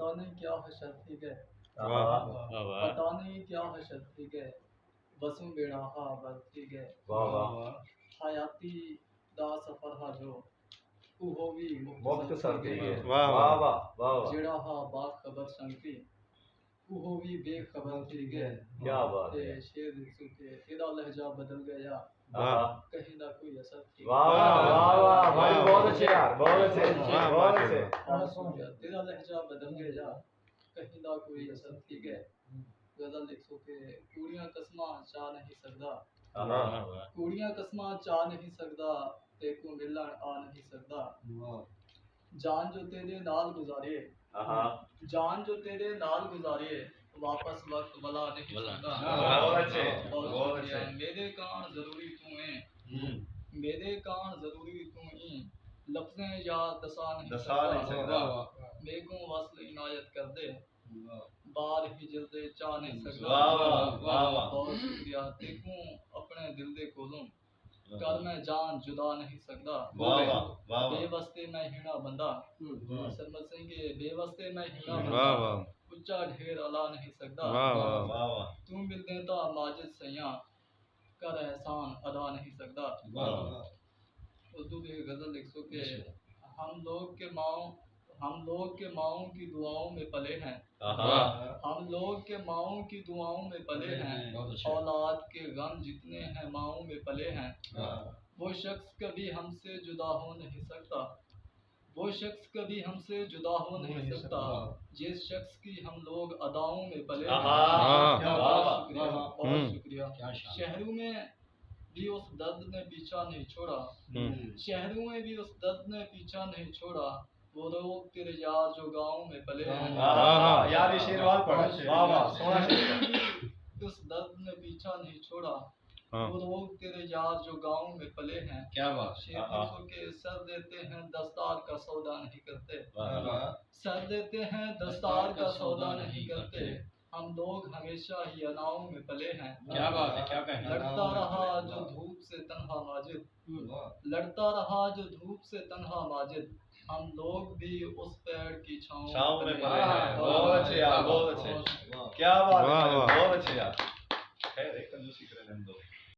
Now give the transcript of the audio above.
पता नहीं क्या है शर्ती के, वाह पता नहीं क्या है शर्ती के, बसों बेड़ा हा बरती के, वाह वाह हयाती दा सफर हा जो होवी मुख्तसर के वाह वाह वाह वाह वाह जेड़ा हा बात खबर संगती होवी बेखबर थी के। क्या बात ते है। शेर दिसू के एदा लहजा बदल गया, वाह कहीं ना कोई असर थी। वाह वाह वाह भाई बहुत अच्छे यार, बहुत अच्छे वाह, बहुत अच्छे। तेरा लहजा बदल गया, कहीं ना कोई असर थी के। गजल लिखो के कुड़ियां कसमा चा नहीं सकदा, कुड़ियां कसमा चा नहीं सकदा, तेको मिलन आ नहीं सकदा। जान जो तेरे नाल गुजारे, जान जो तेरे नाल गुजारे, वापस वक्त भला नहीं सकदा। बहुत अच्छे बहुत बहुत शुक्रिया। अच्छे। मेरे कान जरूरी तू है, मेरे कान जरूरी तू ही, लफ्ज़ें याद दसा नहीं दसा नहीं सकदा। मेरे को वसल इनायत कर दे, बार ही जल्दे चाह नहीं सकदा। वाह वाह वाह वाह। बहुत शुक्रिया। देखूं अपने दिल दे कोलों, कर मैं जान जुदा नहीं सकदा। वाह वाह वाह। बेवस्ते मैं हीना बंदा, सरमत सिंह के बेवस्ते मैं हीना वाह बंदा, वाह उच्चा ढेर अला नहीं सकदा। वाह वाह वाह वाह। तू मिल देता माजिद सैया, कर एहसान अदा नहीं सकदा। उर्दू की गजल लिख सो के हम लोग के माओं की दुआओं में पले हैं, हम लोग के माओं की दुआओं में पले हैं, औलाद के गम जितने हैं माओं में पले हैं। वो शख्स कभी हमसे जुदा हो नहीं सकता, वो शख्स कभी हमसे जुदा हो नहीं सकता, जिस शख्स की हम लोग अदाओं में पले हैं। बहुत शुक्रिया, बहुत शुक्रिया। शहरों में भी उस दर्द ने पीछा नहीं छोड़ा, शहरों में भी उस दर्द ने पीछा नहीं छोड़ा, वो लोग तेरे यार जो गाँव में पले हैं। यार ये शेर पढ़। वाह वाह सोना शेर। उस दर्द ने पीछा नहीं छोड़ा, वो लोग तेरे यार जो गाँव में पले हैं। क्या बात। शेर दिसो के सर देते हैं दस्तार का सौदा नहीं करते, सर देते हैं दस्तार का सौदा नहीं करते, हम लोग हमेशा ही अनाओं में पले हैं। क्या बात है, क्या कहें। लड़ता रहा जो धूप से तन्हा माजिद, लड़ता रहा जो धूप से तन्हा माजिद, हम लोग भी उस पेड़ की छाँव में पले हैं। बहुत अच्छे यार, बहुत अच्छे। क्या बात है, बहुत अच्छे यार। खैर एक कंजूसी करें हम दो।